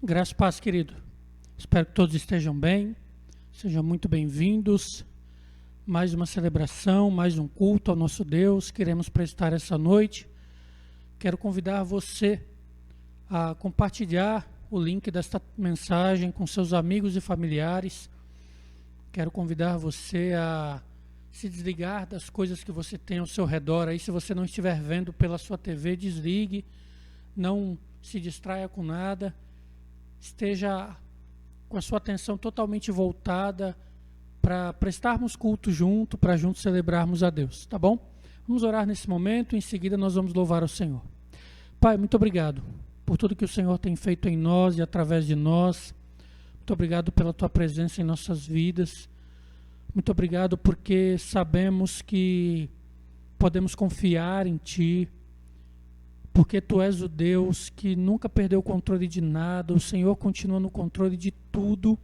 Graça e paz, querido. Espero que todos estejam bem. Sejam muito bem-vindos. Mais uma celebração, mais um culto ao nosso Deus. Queremos prestar essa noite. Quero convidar você a compartilhar o link desta mensagem com seus amigos e familiares. Quero convidar você a se desligar das coisas que você tem ao seu redor. Aí, se você não estiver vendo pela sua TV, desligue. Não se distraia com nada. Esteja com a sua atenção totalmente voltada para prestarmos culto junto, para juntos celebrarmos a Deus, tá bom? Vamos orar nesse momento, em seguida nós vamos louvar o Senhor. Pai, muito obrigado por tudo que o Senhor tem feito em nós e através de nós. Muito obrigado pela Tua presença em nossas vidas. Muito obrigado porque sabemos que podemos confiar em Ti, porque Tu és o Deus que nunca perdeu o controle de nada. O Senhor continua no controle de tudo.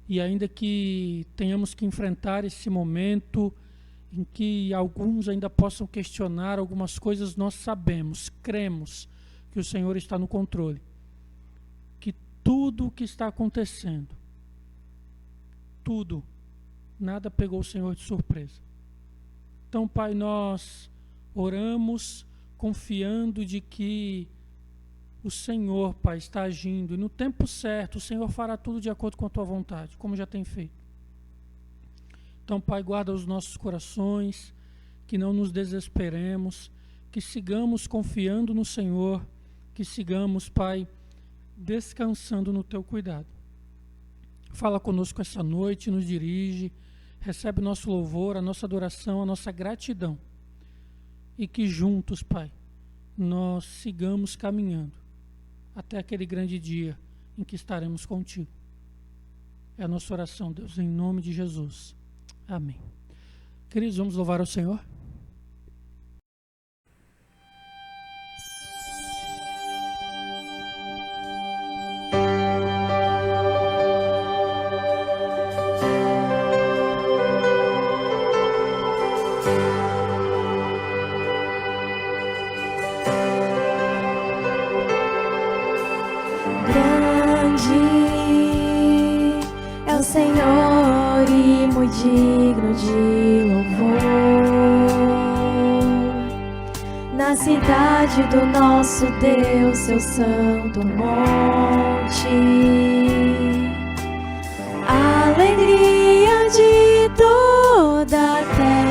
E ainda que tenhamos que enfrentar esse momento em que alguns ainda possam questionar algumas coisas, nós sabemos, cremos que o Senhor está no controle. Que tudo o que está acontecendo, tudo, nada pegou o Senhor de surpresa. Então, Pai, nós oramos confiando de que o Senhor, Pai, está agindo e no tempo certo o Senhor fará tudo de acordo com a Tua vontade, como já tem feito. Então, Pai, guarda os nossos corações, que não nos desesperemos, que sigamos confiando no Senhor, que sigamos, Pai, descansando no Teu cuidado. Fala conosco essa noite, nos dirige, recebe o nosso louvor, a nossa adoração, a nossa gratidão. E que juntos, Pai, nós sigamos caminhando até aquele grande dia em que estaremos contigo. É a nossa oração, Deus, em nome de Jesus. Amém. Queridos, vamos louvar ao Senhor? Senhor e muito digno de louvor, na cidade do nosso Deus, seu santo monte, a alegria de toda a terra,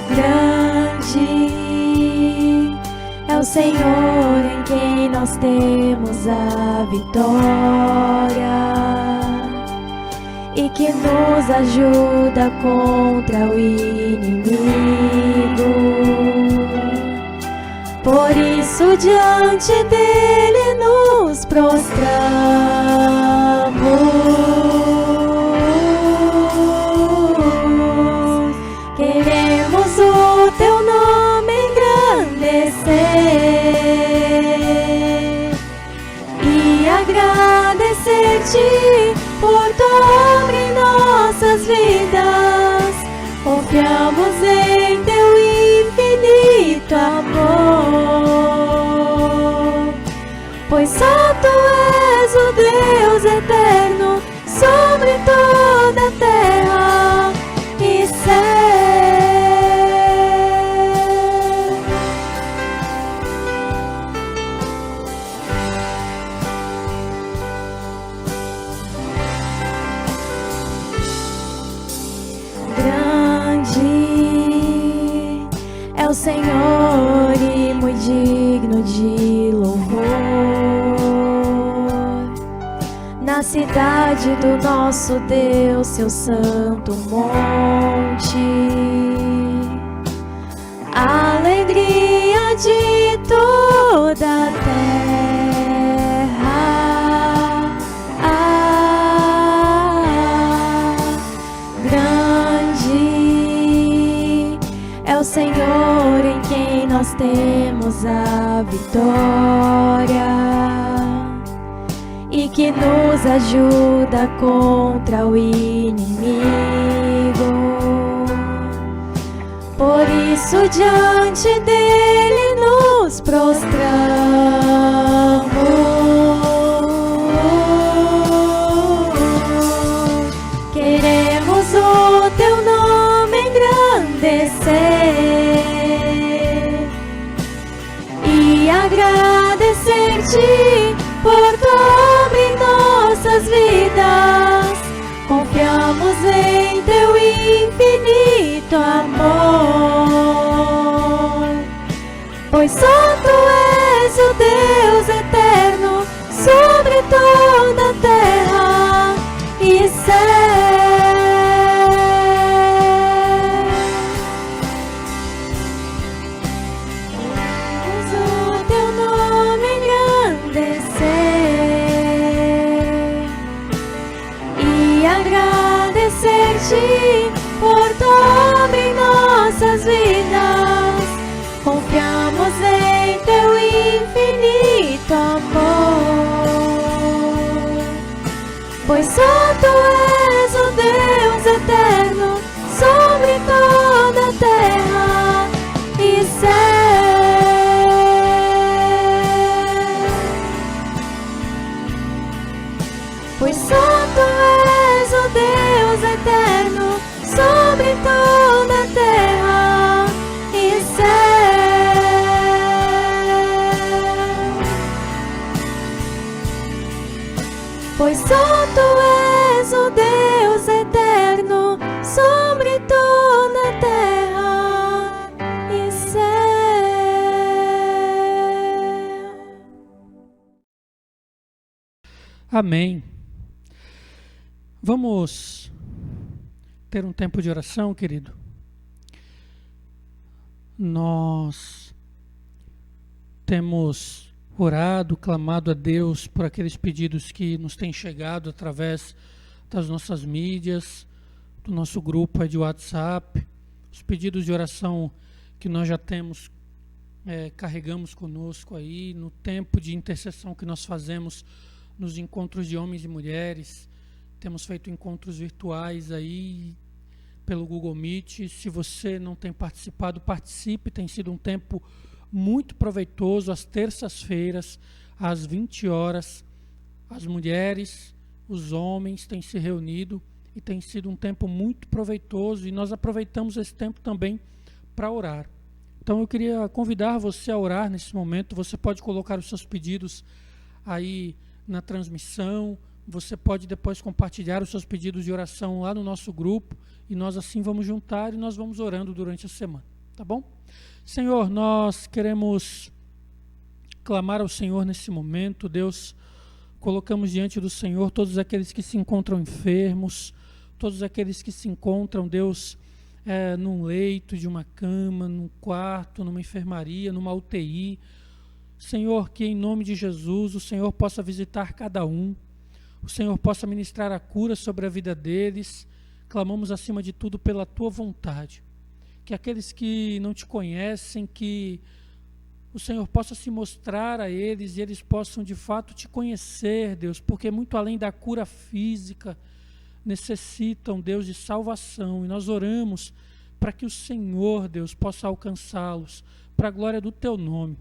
grande é o Senhor em quem nós temos a vitória e que nos ajuda contra o inimigo. Por isso diante dele nos prostramos, queremos o teu nome engrandecer e agradecer-te por tua obra em nossas vidas. Confiamos em teu infinito amor, pois só tu és o Deus eterno sobre toda a terra e céu. É o Senhor e muito digno de louvor, na cidade do nosso Deus, seu santo monte, a alegria de toda a terra, grande é o Senhor em quem nós temos a vitória e que nos ajuda contra o inimigo. Por isso diante dele nos prostramos. Queremos o teu nome engrandecer e agradecer-te por tudo em nossas vidas. Confiamos em teu infinito amor, pois só tu és o Deus eterno sobre toda a terra e céu. Queremos o teu nome engrandecer e agradecer-te por tudo em nossas vidas. Confiamos em teu infinito amor, pois só tu és o Deus eterno sobre toda a terra e céu. Pois só tu és o Deus eterno sobre toda a terra e céu. Pois só tu és o Deus eterno sobre toda a terra e céu. Amém. Vamos ter um tempo de oração, querido. Nós temos orado, clamado a Deus por aqueles pedidos que nos têm chegado através das nossas mídias, do nosso grupo de WhatsApp, os pedidos de oração que nós já temos, carregamos conosco aí, no tempo de intercessão que nós fazemos nos encontros de homens e mulheres. Temos feito encontros virtuais aí pelo Google Meet. Se você não tem participado, participe. Tem sido um tempo muito proveitoso. Às terças-feiras, às 20 horas, as mulheres, os homens têm se reunido e tem sido um tempo muito proveitoso. E nós aproveitamos esse tempo também para orar. Então eu queria convidar você a orar nesse momento. Você pode colocar os seus pedidos aí na transmissão. Você pode depois compartilhar os seus pedidos de oração lá no nosso grupo e nós assim vamos juntar e nós vamos orando durante a semana, tá bom? Senhor, nós queremos clamar ao Senhor nesse momento. Deus, colocamos diante do Senhor todos aqueles que se encontram enfermos, todos aqueles que se encontram, Deus, num leito de uma cama, num quarto, numa enfermaria, numa UTI. Senhor, que em nome de Jesus o Senhor possa visitar cada um, o Senhor possa ministrar a cura sobre a vida deles. Clamamos acima de tudo pela Tua vontade. Que aqueles que não Te conhecem, que o Senhor possa se mostrar a eles e eles possam de fato Te conhecer, Deus, porque muito além da cura física, necessitam, Deus, de salvação. E nós oramos para que o Senhor, Deus, possa alcançá-los para a glória do Teu nome.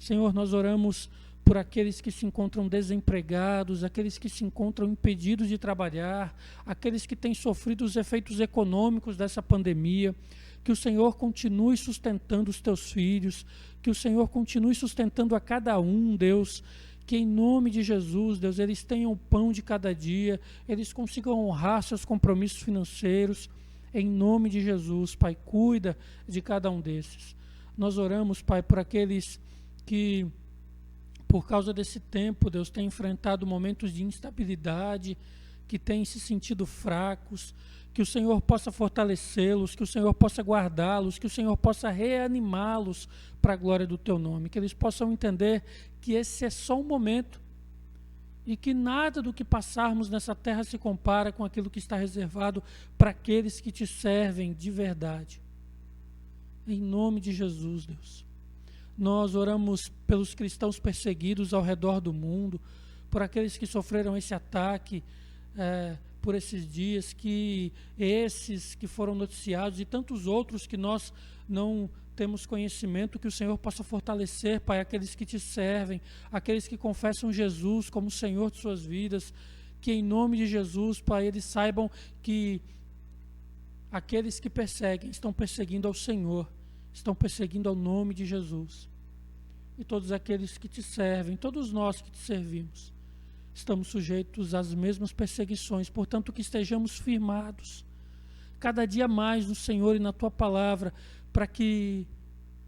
Senhor, nós oramos por aqueles que se encontram desempregados, aqueles que se encontram impedidos de trabalhar, aqueles que têm sofrido os efeitos econômicos dessa pandemia. Que o Senhor continue sustentando os Teus filhos, que o Senhor continue sustentando a cada um, Deus, que em nome de Jesus, Deus, eles tenham o pão de cada dia, eles consigam honrar seus compromissos financeiros, em nome de Jesus. Pai, cuida de cada um desses. Nós oramos, Pai, por aqueles que, por causa desse tempo, Deus, tem enfrentado momentos de instabilidade, que têm se sentido fracos, que o Senhor possa fortalecê-los, que o Senhor possa guardá-los, que o Senhor possa reanimá-los para a glória do Teu nome, que eles possam entender que esse é só um momento e que nada do que passarmos nessa terra se compara com aquilo que está reservado para aqueles que Te servem de verdade. Em nome de Jesus, Deus. Nós oramos pelos cristãos perseguidos ao redor do mundo, por aqueles que sofreram esse ataque por esses dias, que esses que foram noticiados e tantos outros que nós não temos conhecimento, que o Senhor possa fortalecer, Pai, aqueles que te servem, aqueles que confessam Jesus como Senhor de suas vidas, que em nome de Jesus, Pai, eles saibam que aqueles que perseguem estão perseguindo ao Senhor, estão perseguindo ao nome de Jesus. E todos aqueles que te servem, todos nós que te servimos, estamos sujeitos às mesmas perseguições, portanto que estejamos firmados cada dia mais no Senhor e na Tua palavra, para que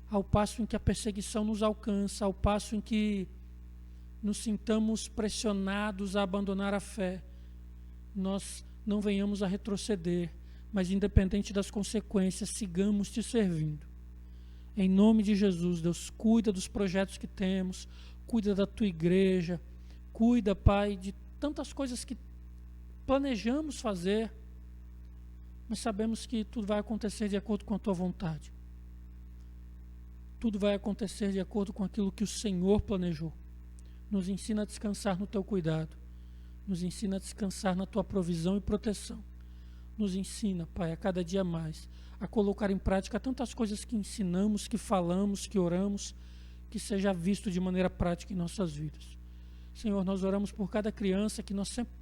ao passo em que a perseguição nos alcança, ao passo em que nos sintamos pressionados a abandonar a fé, nós não venhamos a retroceder, mas independente das consequências, sigamos te servindo. Em nome de Jesus, Deus, cuida dos projetos que temos, cuida da Tua igreja, cuida, Pai, de tantas coisas que planejamos fazer, mas sabemos que tudo vai acontecer de acordo com a Tua vontade. Tudo vai acontecer de acordo com aquilo que o Senhor planejou. Nos ensina a descansar no Teu cuidado. Nos ensina a descansar na Tua provisão e proteção. Nos ensina, Pai, a cada dia mais, a colocar em prática tantas coisas que ensinamos, que falamos, que oramos, que seja visto de maneira prática em nossas vidas. Senhor, nós oramos por cada criança que nós sempre,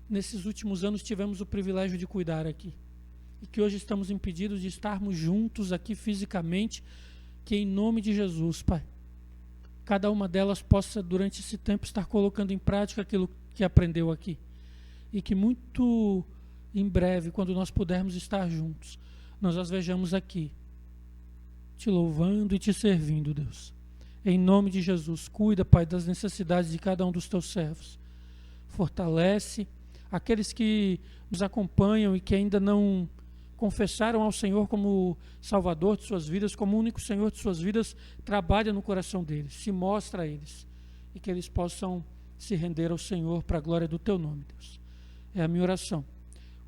nesses últimos anos, tivemos o privilégio de cuidar aqui. E que hoje estamos impedidos de estarmos juntos aqui fisicamente, que em nome de Jesus, Pai, cada uma delas possa, durante esse tempo, estar colocando em prática aquilo que aprendeu aqui. E que muito em breve, quando nós pudermos estar juntos, nós as vejamos aqui, te louvando e te servindo, Deus. Em nome de Jesus, cuida, Pai, das necessidades de cada um dos teus servos. Fortalece aqueles que nos acompanham e que ainda não confessaram ao Senhor como Salvador de suas vidas, como único Senhor de suas vidas. Trabalha no coração deles, se mostra a eles, e que eles possam se render ao Senhor para a glória do teu nome, Deus. É a minha oração.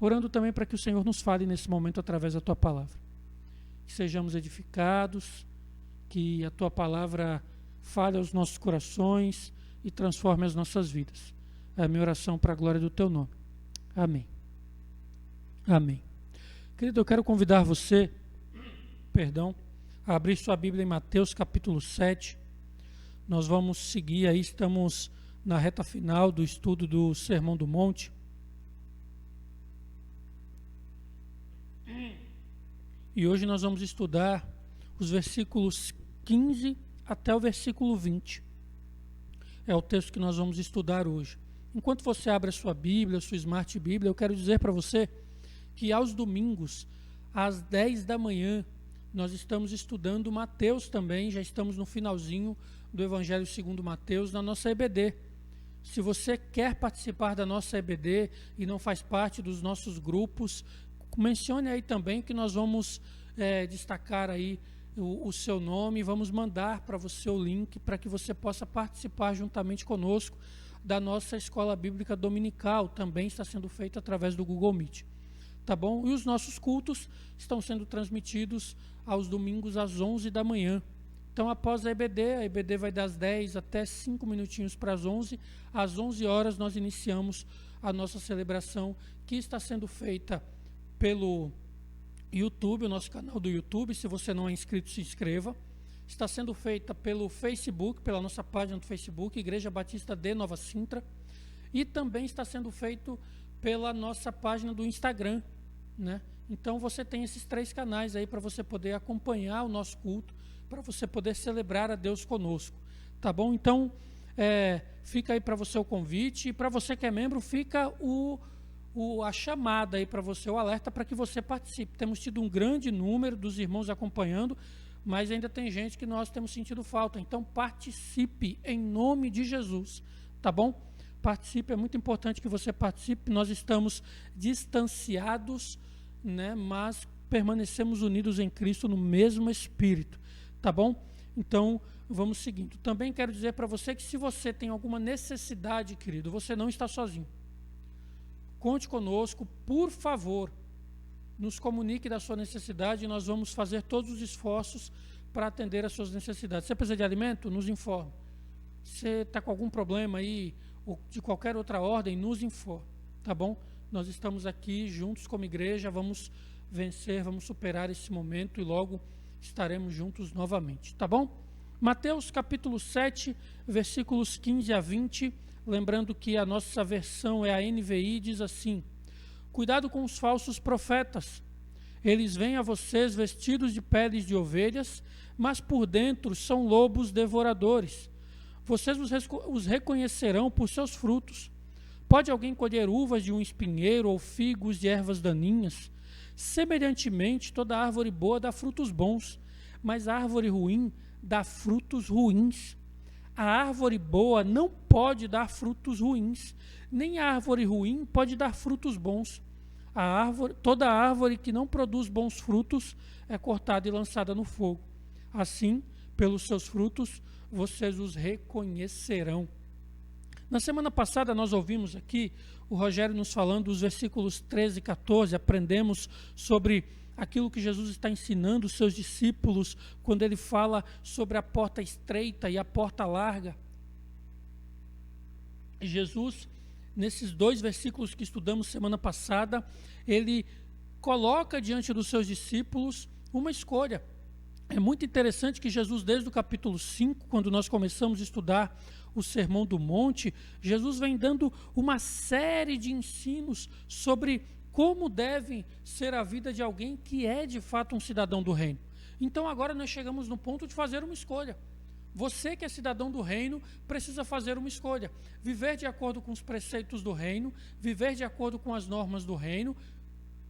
Orando também para que o Senhor nos fale nesse momento através da tua palavra. Que sejamos edificados, que a tua palavra fale aos nossos corações e transforme as nossas vidas. É a minha oração para a glória do teu nome. Amém. Amém. Querido, eu quero convidar você, a abrir sua Bíblia em Mateus capítulo 7. Nós vamos seguir aí, estamos na reta final do estudo do Sermão do Monte. E hoje nós vamos estudar os versículos 15 até o versículo 20. É o texto que nós vamos estudar hoje. Enquanto você abre a sua Bíblia, a sua Smart Bíblia, eu quero dizer para você que aos domingos, às 10 da manhã, nós estamos estudando Mateus também, já estamos no finalzinho do Evangelho segundo Mateus, na nossa EBD. Se você quer participar da nossa EBD e não faz parte dos nossos grupos, mencione aí também que nós vamos destacar aí o seu nome, vamos mandar para você o link para que você possa participar juntamente conosco da nossa escola bíblica dominical, também está sendo feita através do Google Meet. Tá bom? E os nossos cultos estão sendo transmitidos aos domingos às 11 da manhã. Então, após a EBD vai das 10 até 5 minutinhos para as 11. Às 11 horas nós iniciamos a nossa celebração, que está sendo feita pelo YouTube, o nosso canal do YouTube. Se você não é inscrito, se inscreva. Está sendo feita pelo Facebook, pela nossa página do Facebook, Igreja Batista de Nova Sintra. E também está sendo feito pela nossa página do Instagram, né? Então você tem esses 3 canais aí para você poder acompanhar o nosso culto, para você poder celebrar a Deus conosco, tá bom? Então fica aí para você o convite, e para você que é membro, fica a chamada aí para você, o alerta para que você participe. Temos tido um grande número dos irmãos acompanhando, mas ainda tem gente que nós temos sentido falta. Então participe em nome de Jesus, tá bom? Participe, é muito importante que você participe. Nós estamos distanciados, né, mas permanecemos unidos em Cristo no mesmo Espírito, tá bom? Então, vamos seguindo. Também quero dizer para você que se você tem alguma necessidade, querido, você não está sozinho. Conte conosco, por favor, nos comunique da sua necessidade e nós vamos fazer todos os esforços para atender às suas necessidades. Você precisa de alimento? Nos informe. Você está com algum problema aí, ou de qualquer outra ordem, nos informe, tá bom? Nós estamos aqui juntos como igreja, vamos vencer, vamos superar esse momento e logo estaremos juntos novamente, tá bom? Mateus capítulo 7, versículos 15 a 20, lembrando que a nossa versão é a NVI, diz assim: cuidado com os falsos profetas. Eles vêm a vocês vestidos de peles de ovelhas, mas por dentro são lobos devoradores. Vocês os reconhecerão por seus frutos. Pode alguém colher uvas de um espinheiro ou figos de ervas daninhas? Semelhantemente, toda árvore boa dá frutos bons, mas a árvore ruim dá frutos ruins. A árvore boa não pode dar frutos ruins, nem a árvore ruim pode dar frutos bons. Toda árvore que não produz bons frutos é cortada e lançada no fogo. Assim, pelos seus frutos, vocês os reconhecerão. Na semana passada nós ouvimos aqui o Rogério nos falando dos versículos 13 e 14, aprendemos sobre aquilo que Jesus está ensinando os seus discípulos quando ele fala sobre a porta estreita e a porta larga. E Jesus, nesses 2 versículos que estudamos semana passada, ele coloca diante dos seus discípulos uma escolha. É muito interessante que Jesus, desde o capítulo 5, quando nós começamos a estudar o Sermão do Monte, Jesus vem dando uma série de ensinos sobre como deve ser a vida de alguém que é de fato um cidadão do reino. Então agora nós chegamos no ponto de fazer uma escolha. Você que é cidadão do reino precisa fazer uma escolha. Viver de acordo com os preceitos do reino, viver de acordo com as normas do reino,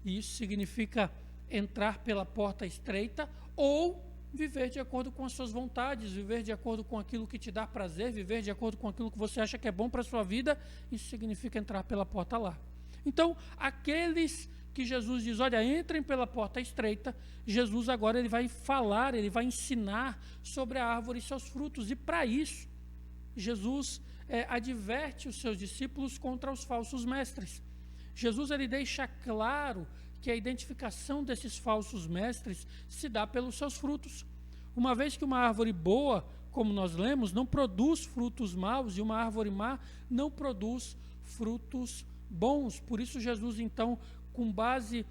e isso significa entrar pela porta estreita, ou viver de acordo com as suas vontades, viver de acordo com aquilo que te dá prazer, viver de acordo com aquilo que você acha que é bom para a sua vida, isso significa entrar pela porta larga. Então, aqueles que Jesus diz, olha, entrem pela porta estreita, Jesus agora ele vai falar, ele vai ensinar sobre a árvore e seus frutos, e para isso, Jesus adverte os seus discípulos contra os falsos mestres. Jesus ele deixa claro que a identificação desses falsos mestres se dá pelos seus frutos. Uma vez que uma árvore boa, como nós lemos, não produz frutos maus, e uma árvore má não produz frutos bons. Por isso Jesus, então, com base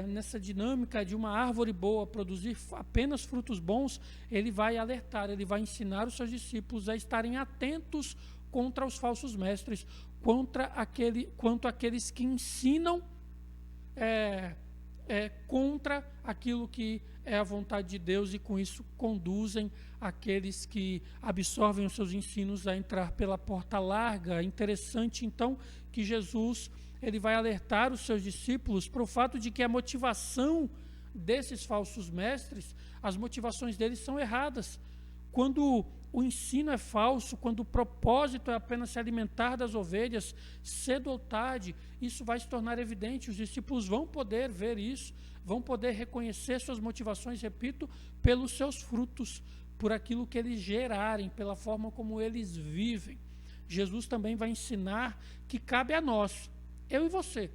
nessa dinâmica de uma árvore boa produzir apenas frutos bons, ele vai alertar, ele vai ensinar os seus discípulos a estarem atentos contra os falsos mestres, quanto aqueles que ensinam contra aquilo que é a vontade de Deus, e com isso conduzem aqueles que absorvem os seus ensinos a entrar pela porta larga. É interessante então que Jesus ele vai alertar os seus discípulos para o fato de que a motivação desses falsos mestres, as motivações deles são erradas. Quando o ensino é falso, quando o propósito é apenas se alimentar das ovelhas, cedo ou tarde, isso vai se tornar evidente. Os discípulos vão poder ver isso, vão poder reconhecer suas motivações, repito, pelos seus frutos, por aquilo que eles gerarem, pela forma como eles vivem. Jesus também vai ensinar que cabe a nós, eu e você,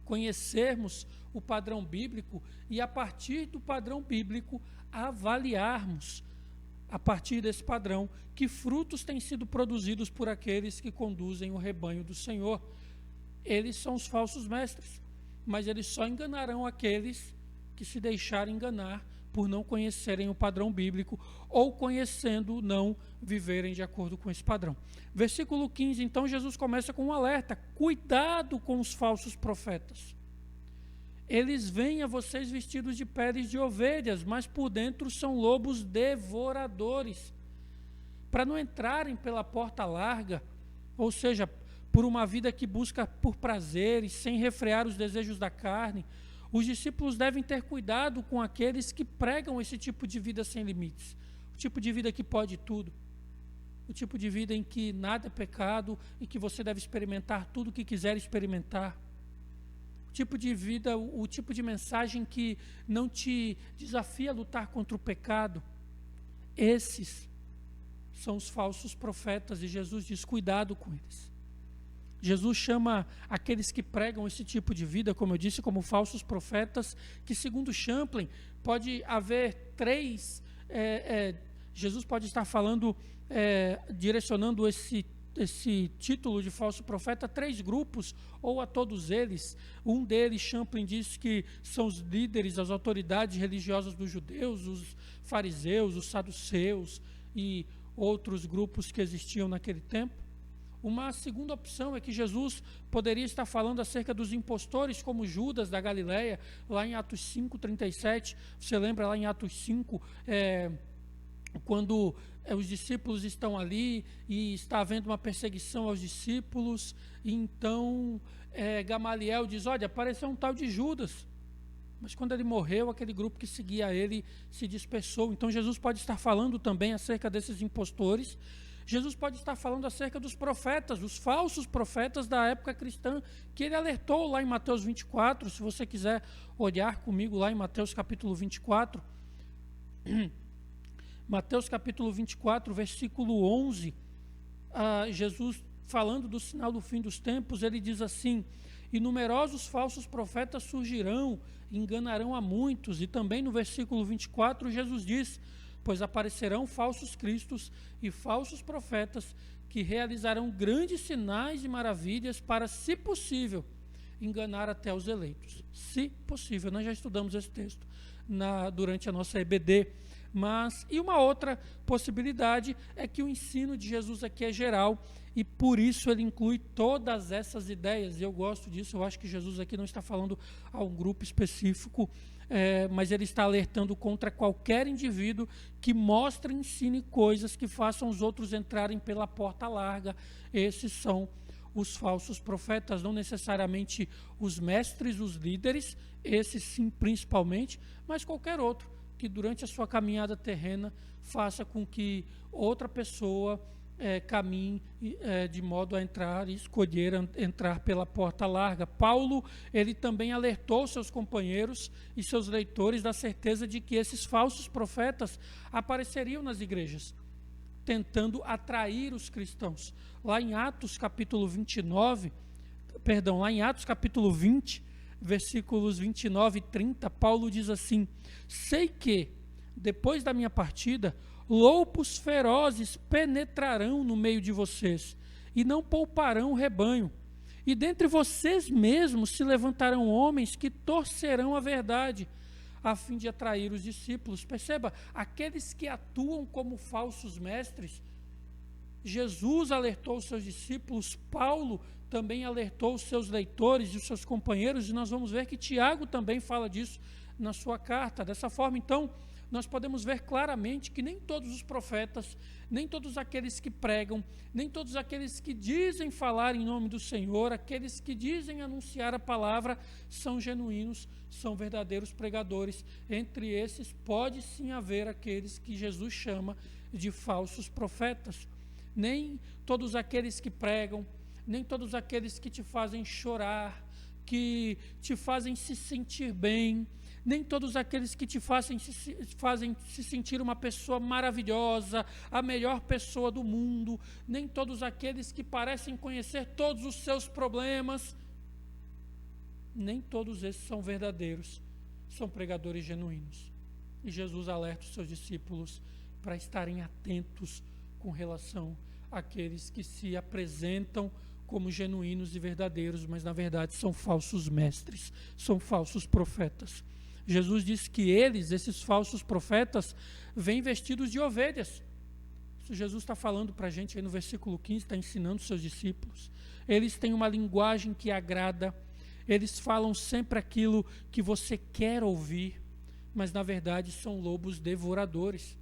conhecermos o padrão bíblico e, a partir do padrão bíblico, avaliarmos, a partir desse padrão, que frutos têm sido produzidos por aqueles que conduzem o rebanho do Senhor. Eles são os falsos mestres, mas eles só enganarão aqueles que se deixarem enganar por não conhecerem o padrão bíblico, ou conhecendo, não viverem de acordo com esse padrão. Versículo 15, então Jesus começa com um alerta: cuidado com os falsos profetas. Eles vêm a vocês vestidos de peles de ovelhas, mas por dentro são lobos devoradores. Para não entrarem pela porta larga, ou seja, por uma vida que busca por prazeres, sem refrear os desejos da carne, os discípulos devem ter cuidado com aqueles que pregam esse tipo de vida sem limites, o tipo de vida que pode tudo, o tipo de vida em que nada é pecado e que você deve experimentar tudo o que quiser experimentar. Tipo de vida, o tipo de mensagem que não te desafia a lutar contra o pecado. Esses são os falsos profetas, e Jesus diz: cuidado com eles. Jesus chama aqueles que pregam esse tipo de vida, como eu disse, como falsos profetas, que, segundo Champlin, pode haver três. Jesus pode estar falando, direcionando esse título de falso profeta a 3 grupos, ou a todos eles. Um deles, Champlin, diz que são os líderes, as autoridades religiosas dos judeus, os fariseus, os saduceus e outros grupos que existiam naquele tempo. Uma segunda opção é que Jesus poderia estar falando acerca dos impostores, como Judas da Galileia, lá em Atos 5:37. Você lembra lá em Atos 5, quando os discípulos estão ali e está havendo uma perseguição aos discípulos, e então Gamaliel diz: olha, apareceu um tal de Judas. Mas quando ele morreu, aquele grupo que seguia ele se dispersou. Então Jesus pode estar falando também acerca desses impostores. Jesus pode estar falando acerca dos profetas, dos falsos profetas da época cristã, que ele alertou lá em Mateus 24. Se você quiser olhar comigo lá em Mateus capítulo 24, Mateus capítulo 24, versículo 11, Jesus falando do sinal do fim dos tempos, ele diz assim: e numerosos falsos profetas surgirão, enganarão a muitos. E também no versículo 24, Jesus diz: pois aparecerão falsos cristos e falsos profetas, que realizarão grandes sinais e maravilhas para, se possível, enganar até os eleitos. Se possível. Nós já estudamos esse texto durante a nossa EBD. E uma outra possibilidade é que o ensino de Jesus aqui é geral, e por isso ele inclui todas essas ideias. E eu gosto disso. Eu acho que Jesus aqui não está falando a um grupo específico, mas ele está alertando contra qualquer indivíduo que mostre e ensine coisas que façam os outros entrarem pela porta larga. Esses são os falsos profetas, não necessariamente os mestres, os líderes, esses sim principalmente, mas qualquer outro que durante a sua caminhada terrena faça com que outra pessoa caminhe de modo a entrar e escolher entrar pela porta larga. Paulo, ele também alertou seus companheiros e seus leitores da certeza de que esses falsos profetas apareceriam nas igrejas, tentando atrair os cristãos. Lá em Atos capítulo 20, versículos 29 e 30, Paulo diz assim: sei que, depois da minha partida, lobos ferozes penetrarão no meio de vocês, e não pouparão o rebanho. E dentre vocês mesmos se levantarão homens que torcerão a verdade, a fim de atrair os discípulos. Perceba, aqueles que atuam como falsos mestres, Jesus alertou os seus discípulos, Paulo também alertou os seus leitores e os seus companheiros, e nós vamos ver que Tiago também fala disso na sua carta. Dessa forma, então, nós podemos ver claramente que nem todos os profetas, nem todos aqueles que pregam, nem todos aqueles que dizem falar em nome do Senhor, aqueles que dizem anunciar a palavra, são genuínos, são verdadeiros pregadores. Entre esses, pode sim haver aqueles que Jesus chama de falsos profetas. Nem todos aqueles que pregam, nem todos aqueles que te fazem chorar, que te fazem se sentir bem, nem todos aqueles que te fazem se sentir uma pessoa maravilhosa, a melhor pessoa do mundo, nem todos aqueles que parecem conhecer todos os seus problemas, nem todos esses são verdadeiros, são pregadores genuínos. E Jesus alerta os seus discípulos para estarem atentos com relação àqueles que se apresentam como genuínos e verdadeiros, mas na verdade são falsos mestres, são falsos profetas. Jesus diz que esses falsos profetas, vêm vestidos de ovelhas. Isso Jesus está falando para a gente aí no versículo 15, está ensinando os seus discípulos. Eles têm uma linguagem que agrada, eles falam sempre aquilo que você quer ouvir, mas na verdade são lobos devoradores.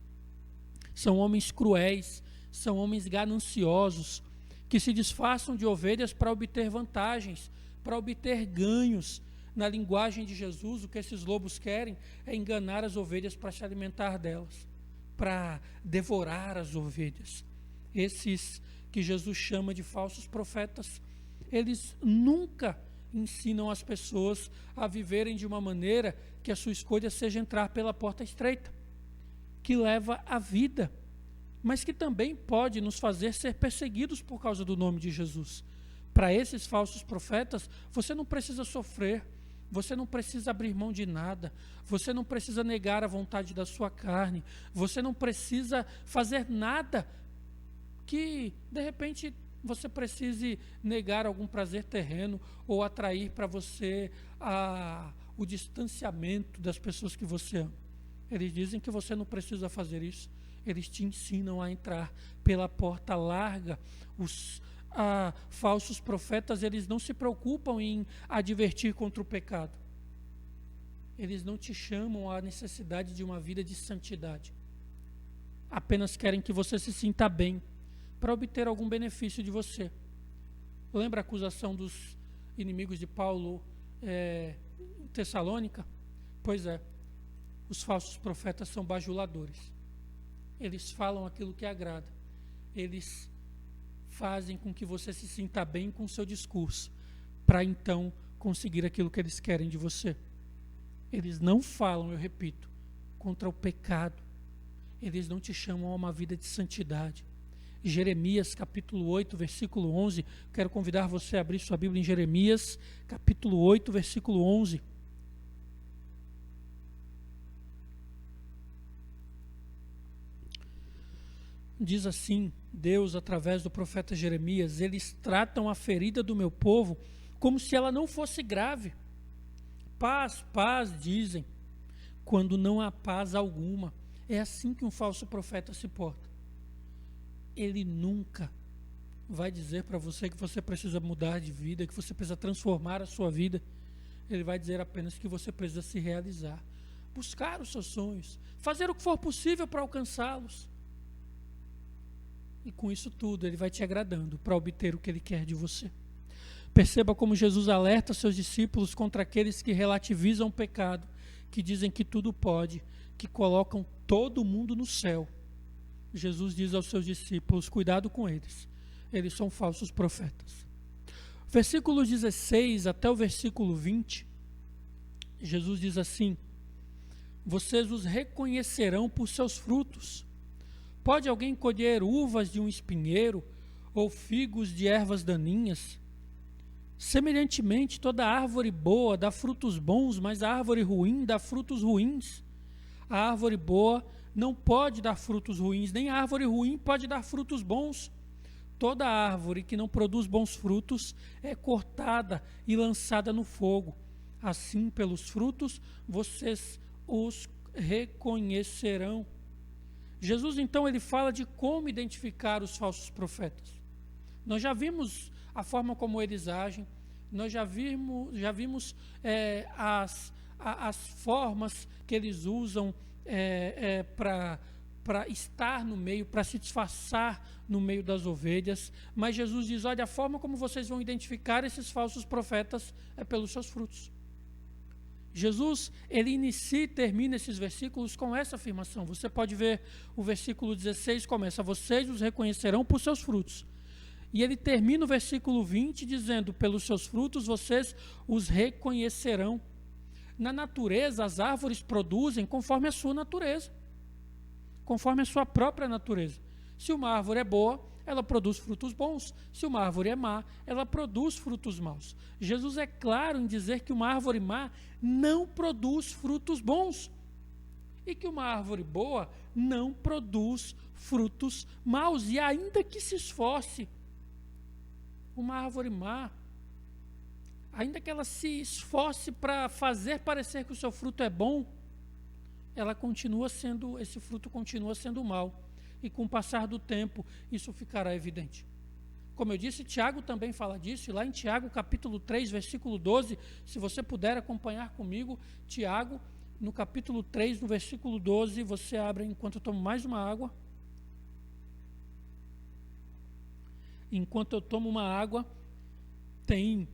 São homens cruéis, são homens gananciosos, que se disfarçam de ovelhas para obter vantagens, para obter ganhos. Na linguagem de Jesus, o que esses lobos querem é enganar as ovelhas para se alimentar delas, para devorar as ovelhas. Esses que Jesus chama de falsos profetas, eles nunca ensinam as pessoas a viverem de uma maneira que a sua escolha seja entrar pela porta estreita, que leva à vida, mas que também pode nos fazer ser perseguidos por causa do nome de Jesus. Para esses falsos profetas, você não precisa sofrer, você não precisa abrir mão de nada, você não precisa negar a vontade da sua carne, você não precisa fazer nada que, de repente, você precise negar algum prazer terreno ou atrair para você o distanciamento das pessoas que você ama. Eles dizem que você não precisa fazer isso. Eles te ensinam a entrar pela porta larga. Os falsos profetas, eles não se preocupam em advertir contra o pecado. Eles não te chamam à necessidade de uma vida de santidade. Apenas querem que você se sinta bem para obter algum benefício de você. Lembra a acusação dos inimigos de Paulo em Tessalônica? Pois é, os falsos profetas são bajuladores. Eles falam aquilo que agrada. Eles fazem com que você se sinta bem com o seu discurso, para então conseguir aquilo que eles querem de você. Eles não falam, eu repito, contra o pecado. Eles não te chamam a uma vida de santidade. Jeremias capítulo 8, versículo 11. Quero convidar você a abrir sua Bíblia em Jeremias capítulo 8, versículo 11. Diz assim, Deus, através do profeta Jeremias: eles tratam a ferida do meu povo como se ela não fosse grave. Paz, paz, dizem, quando não há paz alguma. É assim que um falso profeta se porta. Ele nunca vai dizer para você que você precisa mudar de vida, que você precisa transformar a sua vida. Ele vai dizer apenas que você precisa se realizar, buscar os seus sonhos, fazer o que for possível para alcançá-los. E com isso tudo, ele vai te agradando para obter o que ele quer de você. Perceba como Jesus alerta seus discípulos contra aqueles que relativizam o pecado, que dizem que tudo pode, que colocam todo mundo no céu. Jesus diz aos seus discípulos: cuidado com eles, eles são falsos profetas. Versículo 16 até o versículo 20, Jesus diz assim: vocês os reconhecerão por seus frutos. Pode alguém colher uvas de um espinheiro ou figos de ervas daninhas? Semelhantemente, toda árvore boa dá frutos bons, mas a árvore ruim dá frutos ruins. A árvore boa não pode dar frutos ruins, nem a árvore ruim pode dar frutos bons. Toda árvore que não produz bons frutos é cortada e lançada no fogo. Assim, pelos frutos, vocês os reconhecerão. Jesus, então, ele fala de como identificar os falsos profetas. Nós já vimos a forma como eles agem, nós já vimos as formas que eles usam para estar no meio, para se disfarçar no meio das ovelhas. Mas Jesus diz: olha, a forma como vocês vão identificar esses falsos profetas é pelos seus frutos. Jesus, ele inicia e termina esses versículos com essa afirmação. Você pode ver o versículo 16, começa: vocês os reconhecerão por seus frutos. E ele termina o versículo 20 dizendo: pelos seus frutos vocês os reconhecerão. Na natureza, as árvores produzem conforme a sua natureza, conforme a sua própria natureza. Se uma árvore é boa, ela produz frutos bons. Se uma árvore é má, ela produz frutos maus. Jesus é claro em dizer que uma árvore má não produz frutos bons e que uma árvore boa não produz frutos maus. E ainda que se esforce, uma árvore má, ainda que ela se esforce para fazer parecer que o seu fruto é bom, esse fruto continua sendo mau. E com o passar do tempo, isso ficará evidente. Como eu disse, Tiago também fala disso, e lá em Tiago, capítulo 3, versículo 12, se você puder acompanhar comigo, Tiago, no capítulo 3, no versículo 12, você abre enquanto eu tomo mais uma água. Enquanto eu tomo uma água, tem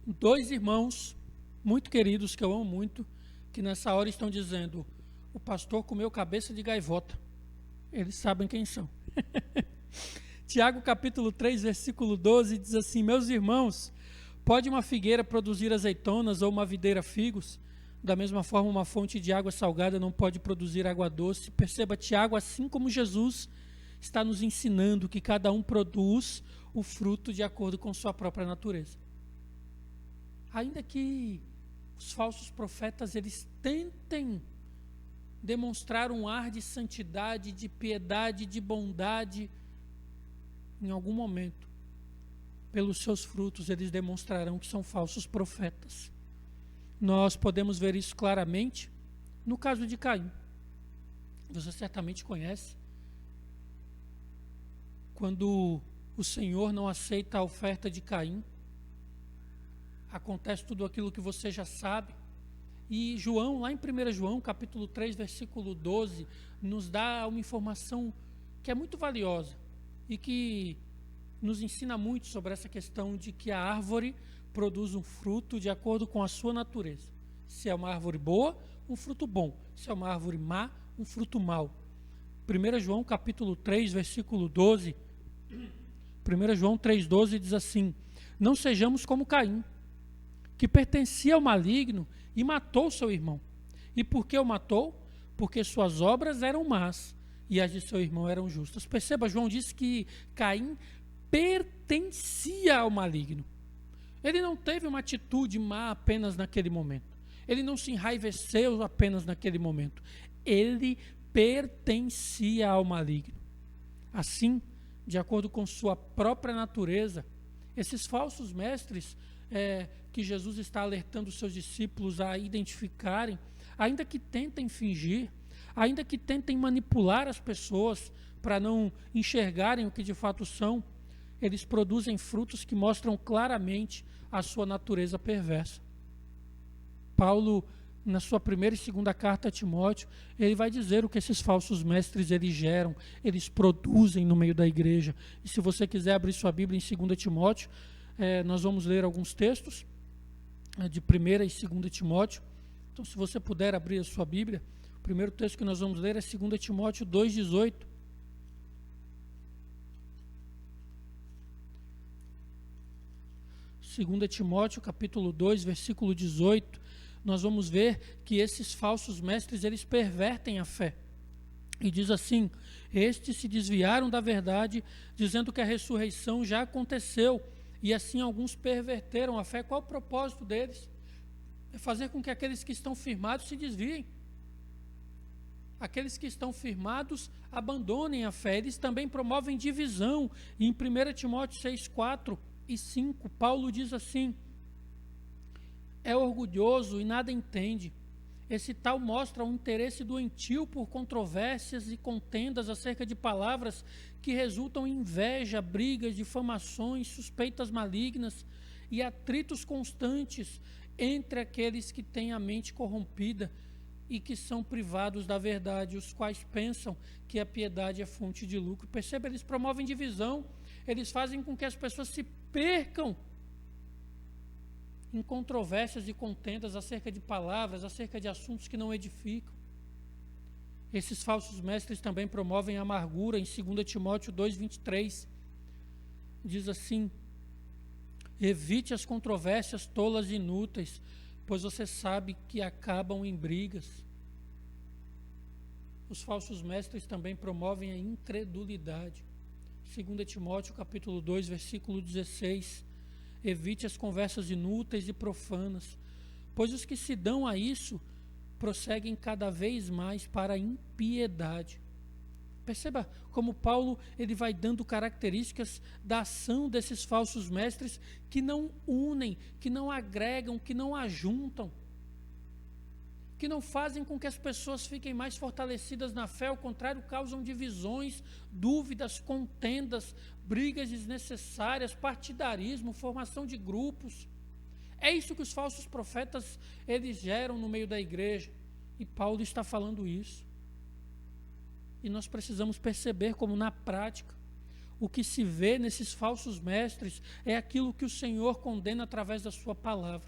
2 irmãos muito queridos, que eu amo muito, que nessa hora estão dizendo: o pastor comeu cabeça de gaivota. Eles sabem quem são. Tiago capítulo 3, versículo 12 diz assim: meus irmãos, pode uma figueira produzir azeitonas ou uma videira figos? Da mesma forma, uma fonte de água salgada não pode produzir água doce. Perceba, Tiago, assim como Jesus está nos ensinando que cada um produz o fruto de acordo com sua própria natureza. Ainda que os falsos profetas, eles tentem demonstrar um ar de santidade, de piedade, de bondade, em algum momento, pelos seus frutos, eles demonstrarão que são falsos profetas. Nós podemos ver isso claramente no caso de Caim. Você certamente conhece. Quando o Senhor não aceita a oferta de Caim, acontece tudo aquilo que você já sabe. E João, lá em 1 João, capítulo 3, versículo 12, nos dá uma informação que é muito valiosa e que nos ensina muito sobre essa questão de que a árvore produz um fruto de acordo com a sua natureza. Se é uma árvore boa, um fruto bom. Se é uma árvore má, um fruto mau. 1 João capítulo 3, versículo 12. 1 João 3,12 diz assim: não sejamos como Caim, que pertencia ao maligno e matou seu irmão. E por que o matou? Porque suas obras eram más e as de seu irmão eram justas. Perceba, João diz que Caim pertencia ao maligno. Ele não teve uma atitude má apenas naquele momento. Ele não se enraiveceu apenas naquele momento. Ele pertencia ao maligno. Assim, de acordo com sua própria natureza, esses falsos mestres que Jesus está alertando os seus discípulos a identificarem, ainda que tentem fingir, ainda que tentem manipular as pessoas para não enxergarem o que de fato são, eles produzem frutos que mostram claramente a sua natureza perversa. Paulo, na sua primeira e segunda carta a Timóteo, ele vai dizer o que esses falsos mestres eles geram, eles produzem no meio da igreja. E se você quiser abrir sua Bíblia em 2 Timóteo, nós vamos ler alguns textos de 1 e 2 Timóteo. Então, se você puder abrir a sua Bíblia, o primeiro texto que nós vamos ler é 2 Timóteo 2,18. 2 Timóteo, capítulo 2, versículo 18, nós vamos ver que esses falsos mestres, eles pervertem a fé. E diz assim: estes se desviaram da verdade, dizendo que a ressurreição já aconteceu, e assim alguns perverteram a fé. Qual o propósito deles? É fazer com que aqueles que estão firmados se desviem. Aqueles que estão firmados abandonem a fé. Eles também promovem divisão. E em 1 Timóteo 6, 4 e 5, Paulo diz assim: é orgulhoso e nada entende. Esse tal mostra um interesse doentio por controvérsias e contendas acerca de palavras que resultam em inveja, brigas, difamações, suspeitas malignas e atritos constantes entre aqueles que têm a mente corrompida e que são privados da verdade, os quais pensam que a piedade é fonte de lucro. Perceba, eles promovem divisão, eles fazem com que as pessoas se percam em controvérsias e contendas acerca de palavras, acerca de assuntos que não edificam. Esses falsos mestres também promovem amargura. Em 2 Timóteo 2,23, diz assim: evite as controvérsias tolas e inúteis, pois você sabe que acabam em brigas. Os falsos mestres também promovem a incredulidade. 2 Timóteo capítulo 2, versículo 16, evite as conversas inúteis e profanas, pois os que se dão a isso prosseguem cada vez mais para a impiedade. Perceba como Paulo ele vai dando características da ação desses falsos mestres que não unem, que não agregam, que não ajuntam, que não fazem com que as pessoas fiquem mais fortalecidas na fé, ao contrário, causam divisões, dúvidas, contendas, brigas desnecessárias, partidarismo, formação de grupos. É isso que os falsos profetas eles geram no meio da igreja, e Paulo está falando isso. E nós precisamos perceber como na prática o que se vê nesses falsos mestres é aquilo que o Senhor condena através da sua palavra.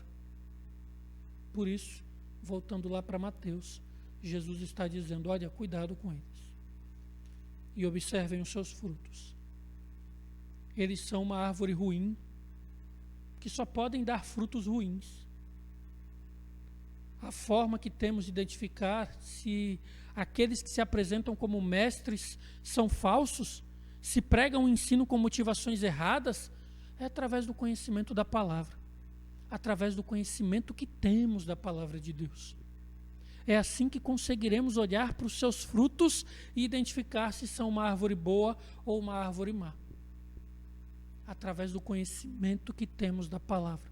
Por isso, voltando lá para Mateus, Jesus está dizendo: olha, cuidado com eles e observem os seus frutos. Eles são uma árvore ruim, que só podem dar frutos ruins. A forma que temos de identificar se aqueles que se apresentam como mestres são falsos, se pregam o ensino com motivações erradas, é através do conhecimento da palavra, através do conhecimento que temos da palavra de Deus. É assim que conseguiremos olhar para os seus frutos e identificar se são uma árvore boa ou uma árvore má. através do conhecimento que temos da palavra.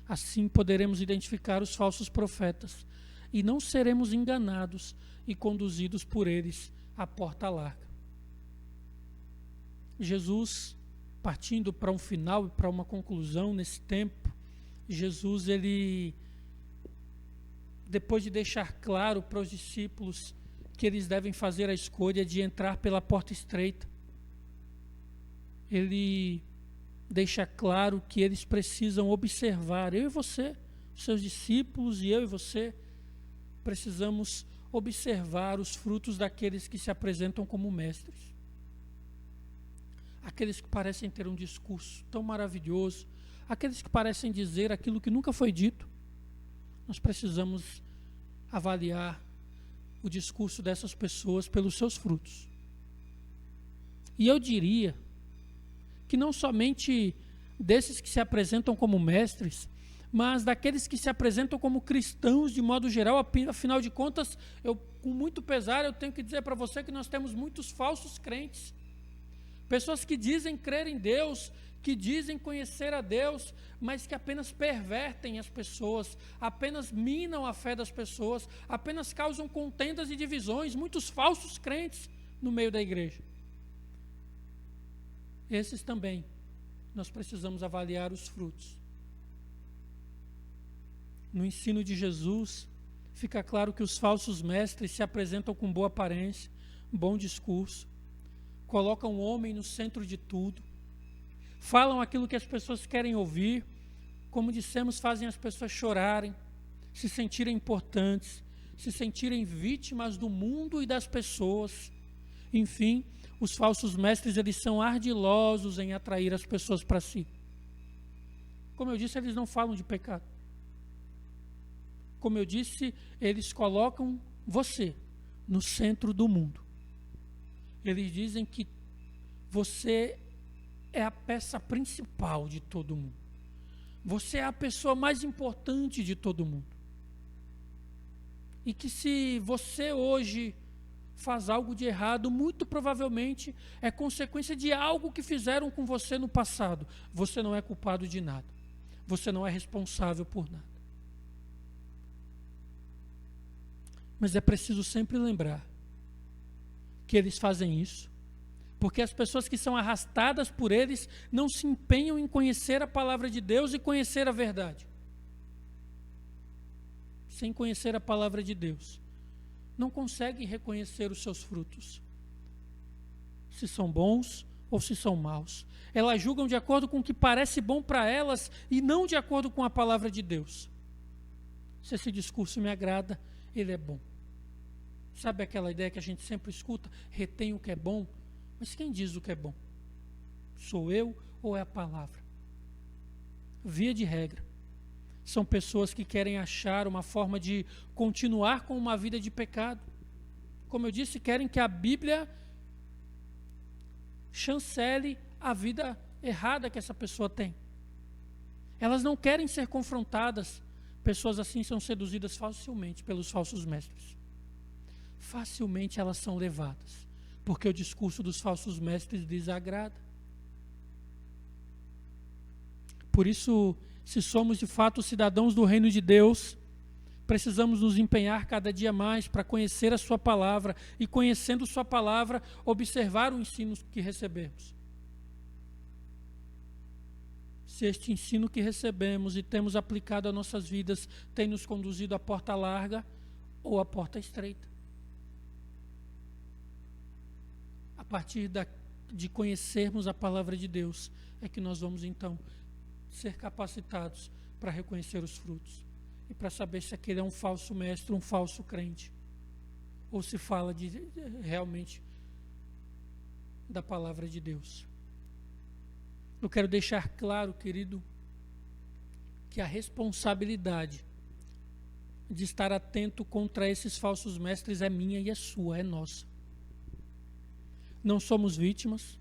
Assim poderemos identificar os falsos profetas e não seremos enganados e conduzidos por eles à porta larga. Jesus, partindo para um final e para uma conclusão nesse tempo, Jesus, ele, depois de deixar claro para os discípulos que eles devem fazer a escolha de entrar pela porta estreita, ele deixa claro que eles precisam observar, eu e você, seus discípulos, e eu e você, precisamos observar os frutos daqueles que se apresentam como mestres. Aqueles que parecem ter um discurso tão maravilhoso, aqueles que parecem dizer aquilo que nunca foi dito. Nós precisamos avaliar o discurso dessas pessoas pelos seus frutos. E eu diria que não somente desses que se apresentam como mestres, mas daqueles que se apresentam como cristãos de modo geral. Afinal de contas, com muito pesar, eu tenho que dizer para você que nós temos muitos falsos crentes. Pessoas que dizem crer em Deus, que dizem conhecer a Deus, mas que apenas pervertem as pessoas, apenas minam a fé das pessoas, apenas causam contendas e divisões, muitos falsos crentes no meio da igreja. Esses também, nós precisamos avaliar os frutos. No ensino de Jesus, fica claro que os falsos mestres se apresentam com boa aparência, bom discurso, colocam o homem no centro de tudo, falam aquilo que as pessoas querem ouvir, como dissemos, fazem as pessoas chorarem, se sentirem importantes, se sentirem vítimas do mundo e das pessoas. Enfim, os falsos mestres, eles são ardilosos em atrair as pessoas para si. Como eu disse, eles não falam de pecado. Como eu disse, eles colocam você no centro do mundo. Eles dizem que você é a peça principal de todo mundo. Você é a pessoa mais importante de todo mundo. E que se você hoje faz algo de errado, muito provavelmente é consequência de algo que fizeram com você no passado. Você não é culpado de nada. Você não é responsável por nada. Mas é preciso sempre lembrar que eles fazem isso, porque as pessoas que são arrastadas por eles não se empenham em conhecer a palavra de Deus e conhecer a verdade. Sem conhecer a palavra de Deus, não conseguem reconhecer os seus frutos, se são bons ou se são maus. Elas julgam de acordo com o que parece bom para elas e não de acordo com a palavra de Deus. Se esse discurso me agrada, ele é bom. Sabe aquela ideia que a gente sempre escuta? Retém o que é bom. Mas quem diz o que é bom? Sou eu ou é a palavra? Via de regra, são pessoas que querem achar uma forma de continuar com uma vida de pecado. Como eu disse, querem que a Bíblia chancele a vida errada que essa pessoa tem. Elas não querem ser confrontadas. Pessoas assim são seduzidas facilmente pelos falsos mestres. Facilmente elas são levadas, porque o discurso dos falsos mestres desagrada. Por isso, se somos de fato cidadãos do reino de Deus, precisamos nos empenhar cada dia mais para conhecer a sua palavra e, conhecendo sua palavra, observar o ensino que recebemos. Se este ensino que recebemos e temos aplicado a nossas vidas tem nos conduzido à porta larga ou à porta estreita. A partir de conhecermos a palavra de Deus, é que nós vamos então ser capacitados para reconhecer os frutos e para saber se aquele é um falso mestre, um falso crente, ou se fala realmente da palavra de Deus. Eu quero deixar claro, querido, que a responsabilidade de estar atento contra esses falsos mestres é minha e é sua, é nossa. Não somos vítimas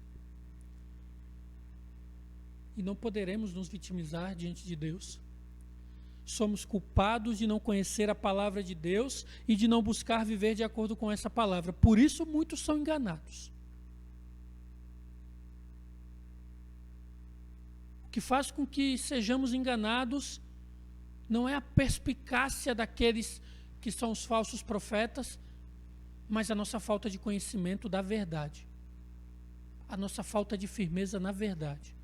e não poderemos nos vitimizar diante de Deus. Somos culpados de não conhecer a palavra de Deus e de não buscar viver de acordo com essa palavra. Por isso muitos são enganados. O que faz com que sejamos enganados não é a perspicácia daqueles que são os falsos profetas, mas a nossa falta de conhecimento da verdade. A nossa falta de firmeza na verdade.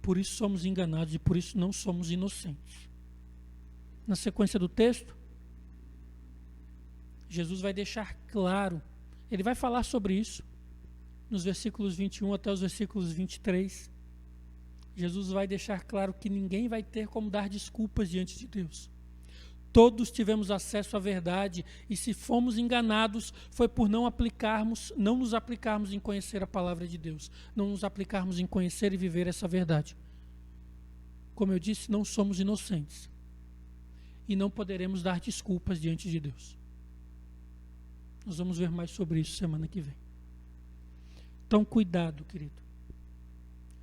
Por isso somos enganados e por isso não somos inocentes. Na sequência do texto, Jesus vai deixar claro, ele vai falar sobre isso, nos versículos 21 até os versículos 23. Jesus vai deixar claro que ninguém vai ter como dar desculpas diante de Deus. Todos tivemos acesso à verdade e se fomos enganados foi por não nos aplicarmos em conhecer a palavra de Deus, não nos aplicarmos em conhecer e viver essa verdade. Como eu disse, não somos inocentes e não poderemos dar desculpas diante de Deus. Nós vamos ver mais sobre isso semana que vem. Então, cuidado, querido.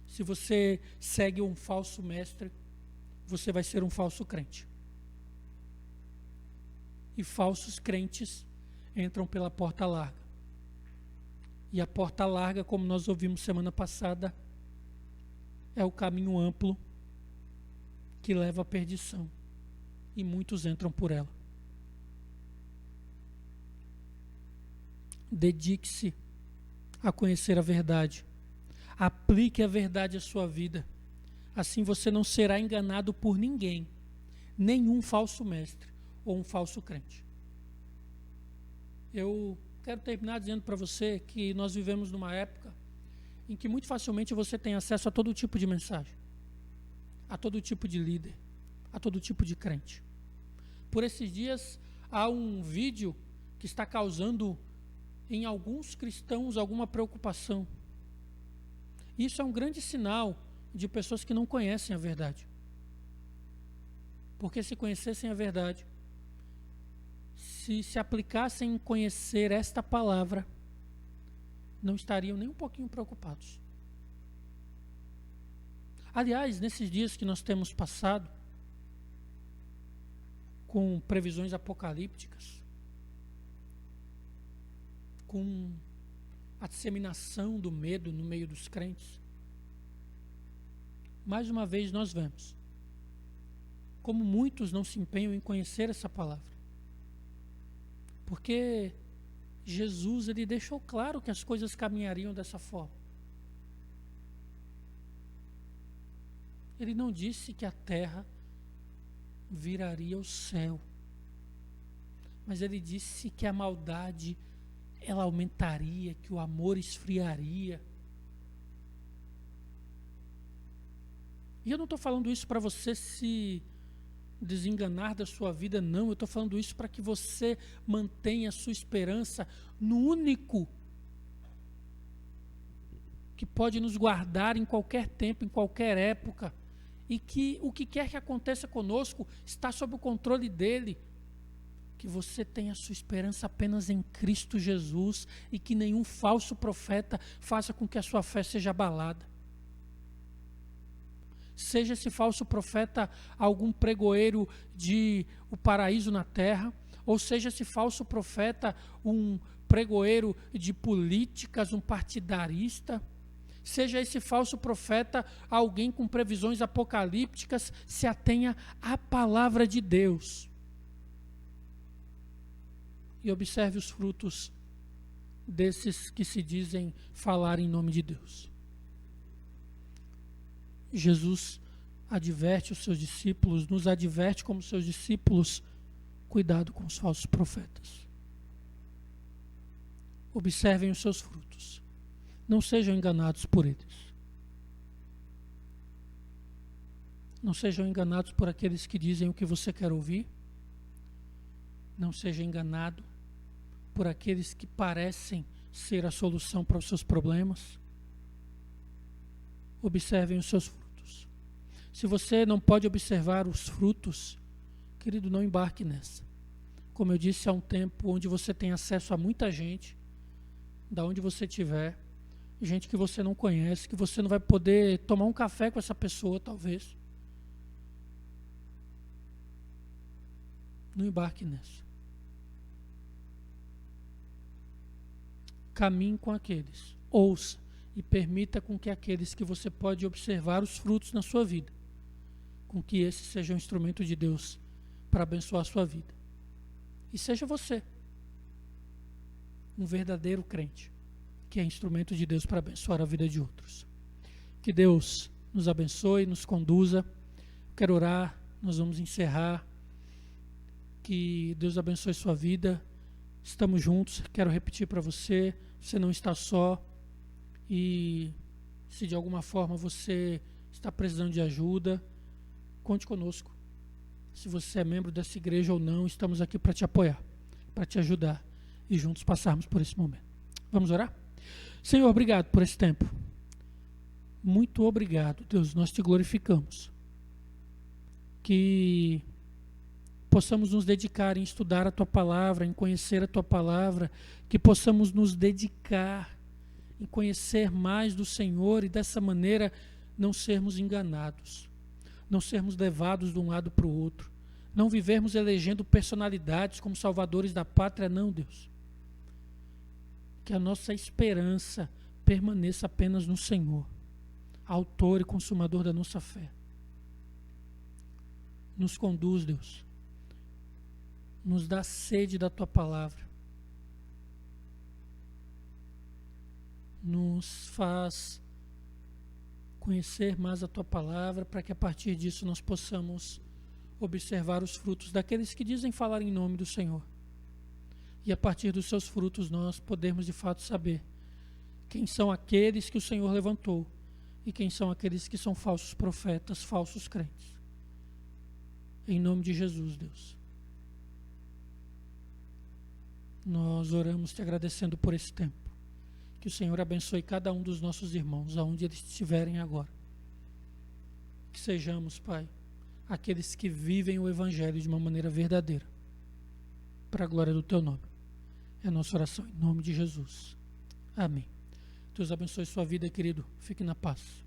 Se você segue um falso mestre, você vai ser um falso crente. E falsos crentes entram pela porta larga. E a porta larga, como nós ouvimos semana passada, é o caminho amplo que leva à perdição. E muitos entram por ela. Dedique-se a conhecer a verdade. Aplique a verdade à sua vida. Assim você não será enganado por ninguém, nenhum falso mestre ou um falso crente. Eu quero terminar dizendo para você que nós vivemos numa época em que muito facilmente você tem acesso a todo tipo de mensagem, a todo tipo de líder, a todo tipo de crente. Por esses dias há um vídeo que está causando em alguns cristãos alguma preocupação. Isso é um grande sinal de pessoas que não conhecem a verdade. Porque se conhecessem a verdade, se aplicassem em conhecer esta palavra, não estariam nem um pouquinho preocupados. Aliás, nesses dias que nós temos passado, com previsões apocalípticas, com a disseminação do medo no meio dos crentes, mais uma vez nós vemos como muitos não se empenham em conhecer essa palavra. Porque Jesus, ele deixou claro que as coisas caminhariam dessa forma. Ele não disse que a terra viraria o céu, mas ele disse que a maldade ela aumentaria, que o amor esfriaria. E eu não estou falando isso para você se desenganar da sua vida, não. Eu estou falando isso para que você mantenha a sua esperança no único que pode nos guardar em qualquer tempo, em qualquer época, e que o que quer que aconteça conosco está sob o controle dele. Que você tenha a sua esperança apenas em Cristo Jesus e que nenhum falso profeta faça com que a sua fé seja abalada. Seja esse falso profeta algum pregoeiro de o paraíso na terra, ou seja esse falso profeta um pregoeiro de políticas, um partidarista, seja esse falso profeta alguém com previsões apocalípticas, se atenha à palavra de Deus. E observe os frutos desses que se dizem falar em nome de Deus. Jesus adverte os seus discípulos, nos adverte como seus discípulos, cuidado com os falsos profetas. Observem os seus frutos. Não sejam enganados por eles. Não sejam enganados por aqueles que dizem o que você quer ouvir. Não seja enganado por aqueles que parecem ser a solução para os seus problemas. Observem os seus frutos. Se você não pode observar os frutos, querido, não embarque nessa. Como eu disse, há um tempo onde você tem acesso a muita gente, da onde você estiver, gente que você não conhece, que você não vai poder tomar um café com essa pessoa, talvez. Não embarque nessa. Caminhe com aqueles, ouça e permita com que aqueles que você pode observar os frutos na sua vida, com que esse seja um instrumento de Deus para abençoar a sua vida. E seja você um verdadeiro crente, que é instrumento de Deus para abençoar a vida de outros. Que Deus nos abençoe, nos conduza. Quero orar, nós vamos encerrar. Que Deus abençoe sua vida. Estamos juntos. Quero repetir para você, você não está só. E se de alguma forma você está precisando de ajuda, conte conosco. Se você é membro dessa igreja ou não, estamos aqui para te apoiar, para te ajudar e juntos passarmos por esse momento. Vamos orar? Senhor, obrigado por esse tempo. Muito obrigado, Deus, nós te glorificamos. Que possamos nos dedicar em estudar a Tua Palavra, em conhecer a Tua Palavra, que possamos nos dedicar em conhecer mais do Senhor e dessa maneira não sermos enganados, não sermos levados de um lado para o outro, não vivermos elegendo personalidades como salvadores da pátria, não, Deus. Que a nossa esperança permaneça apenas no Senhor, autor e consumador da nossa fé. Nos conduz, Deus. Nos dá sede da Tua Palavra. Nos faz conhecer mais a Tua Palavra, para que a partir disso nós possamos observar os frutos daqueles que dizem falar em nome do Senhor. E a partir dos seus frutos nós podemos de fato saber quem são aqueles que o Senhor levantou e quem são aqueles que são falsos profetas, falsos crentes. Em nome de Jesus, Deus. Nós oramos te agradecendo por esse tempo. Que o Senhor abençoe cada um dos nossos irmãos, aonde eles estiverem agora. Que sejamos, Pai, aqueles que vivem o Evangelho de uma maneira verdadeira, para a glória do Teu nome. É a nossa oração em nome de Jesus. Amém. Deus abençoe sua vida, querido. Fique na paz.